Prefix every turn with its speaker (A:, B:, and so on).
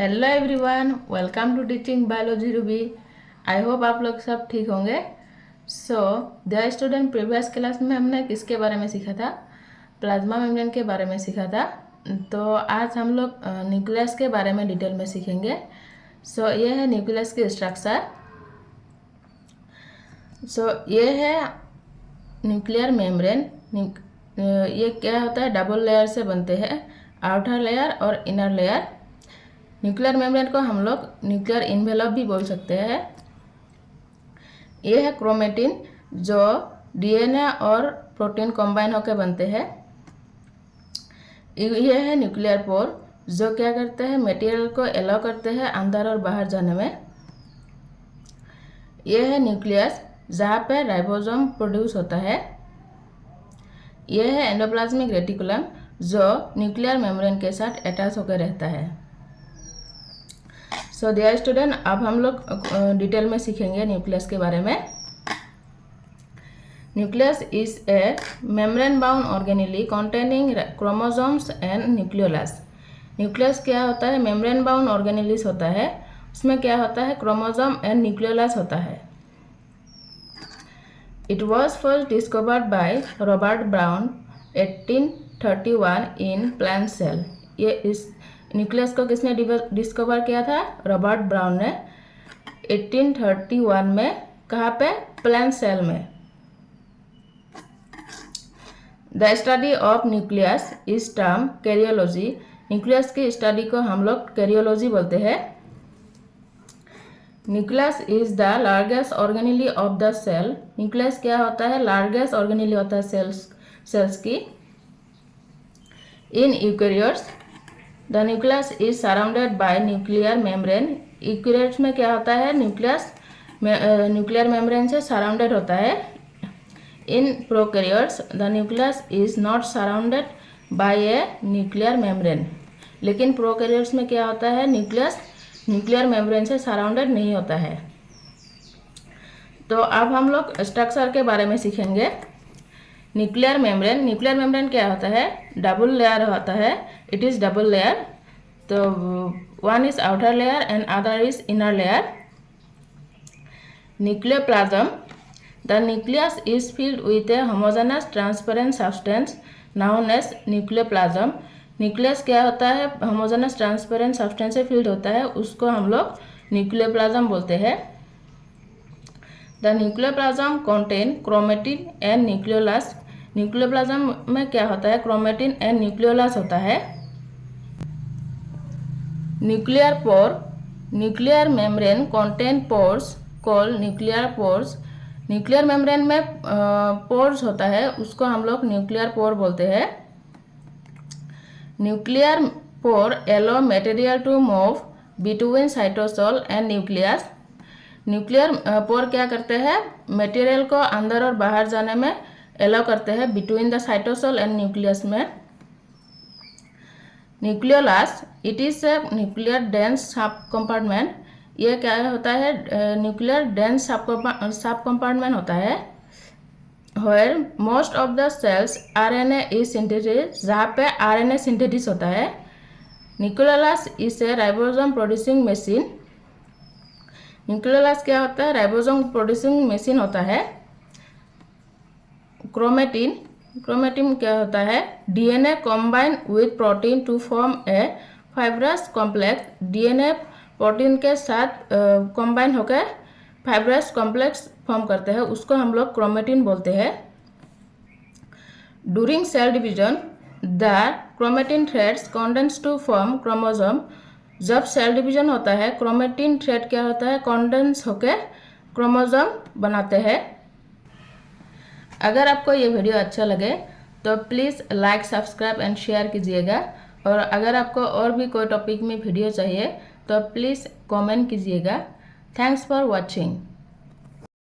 A: Hello everyone, welcome to teaching biology Ruby. I hope आप लोग सब ठीक होंगे। डियर स्टूडेंट, प्रीवियस क्लास में हमने किसके बारे में सीखा था? प्लाज्मा मेम्ब्रेन के बारे में सीखा था। तो आज हम लोग न्यूक्लियस के बारे में डिटेल में सीखेंगे। ये है न्यूक्लियस की स्ट्रक्चर। ये है न्यूक्लियर मेम्ब्रेन। ये क्या होता है? डबल लेयर से बनते हैं, आउटर लेयर और इनर लेयर। न्यूक्लियर मेम्ब्रेन को हम लोग न्यूक्लियर इन्वेलप भी बोल सकते हैं। ये है क्रोमेटिन, जो डीएनए और प्रोटीन कंबाइन होकर बनते हैं। ये है न्यूक्लियर पोर, जो क्या करते हैं? मटेरियल को एलाउ करते हैं अंदर और बाहर जाने में। ये है न्यूक्लियस, जहाँ पे राइबोसोम प्रोड्यूस होता है। यह है एंडोप्लाज्मिक रेटिकुलम, जो न्यूक्लियर मेम्ब्रेन के साथ अटैच होकर रहता है। डियर स्टूडेंट, अब हम लोग डिटेल में सीखेंगे न्यूक्लियस के बारे में। Nucleus is a membrane bound organelle containing chromosomes and nucleolus. Nucleus क्या होता है? मेम्ब्रेन बाउंड ऑर्गेनेलिस होता है। उसमें क्या होता है? क्रोमोसोम एंड न्यूक्लियोलस होता है। It was first discovered by Robert Brown 1831 in plant cell. ये इस न्यूक्लियस को किसने डिस्कवर किया था? रॉबर्ट ब्राउन ने 1831 में। कहाँ पे? प्लांट सेल में। The study of nucleus is term karyology. Nucleus की स्टडी को हम लोग कैरियोलॉजी बोलते हैं। Nucleus is the largest organelle of the cell. Nucleus क्या होता है? लार्जेस्ट ऑर्गेनेली होता है सेल्स की। In eukaryotes the nucleus is surrounded by nuclear membrane. Eukaryotes में क्या होता है? न्यूक्लियर मेम्ब्रेन से सराउंडेड होता है। In prokaryotes the nucleus is not surrounded by a nuclear membrane. लेकिन प्रोकैरियोट्स में क्या होता है? न्यूक्लियर मेम्ब्रेन से सराउंडेड नहीं होता है। तो अब हम लोग स्ट्रक्चर के बारे में सीखेंगे। न्यूक्लियर मेम्ब्रेन क्या होता है? डबल लेयर होता है। It is double layer. तो one is outer layer and other is inner layer. Nucleoplasm the nucleus is filled with a homogenous transparent substance known as nucleoplasm. Nucleus क्या होता है? Homogenous transparent substance से filled होता है, उसको हम लोग न्यूक्लियोप्लाज्म बोलते हैं। The nucleoplasm contain chromatin and nucleolus. Nucleoplasm में क्या होता है? क्रोमेटिन एंड न्यूक्लियोलस होता है। Nuclear pore nuclear membrane contain pores called nuclear pores. Nuclear membrane में पोर्स होता है, उसको हम लोग न्यूक्लियर पोर बोलते हैं। Nuclear pore allow material to move between cytosol and nucleus. Nuclear pore क्या करते हैं? मटेरियल को अंदर और बाहर जाने में एलो करते हैं between the cytosol and nucleus में। Nucleolus it is a nuclear dense sub compartment. ये क्या होता है? न्यूक्लियर डेंस सब कंपार्टमेंट होता है। Where most of the cells RNA is synthesis, जहाँ पे RNA सिंथेसिस होता है। Nucleolus is a ribosome producing machine. Nucleolus क्या होता है? राइबोसोम प्रोड्यूसिंग मशीन होता है। क्रोमेटिन क्या होता है? DNA combine with protein to form a fibrous complex. DNA protein के साथ कंबाइन होकर फाइब्रस कॉम्प्लेक्स फॉर्म करते हैं, उसको हम लोग क्रोमेटिन बोलते हैं। During cell division the chromatin threads condense to form chromosome. जब सेल डिवीजन होता है, क्रोमेटिन थ्रेड क्या होता है? कंडेंस होकर क्रोमोसोम बनाते हैं। अगर आपको ये वीडियो अच्छा लगे तो please like, subscribe and share कीजिएगा। और अगर आपको और भी कोई टॉपिक में वीडियो चाहिए तो प्लीज़ कमेंट कीजिएगा। Thanks for watching.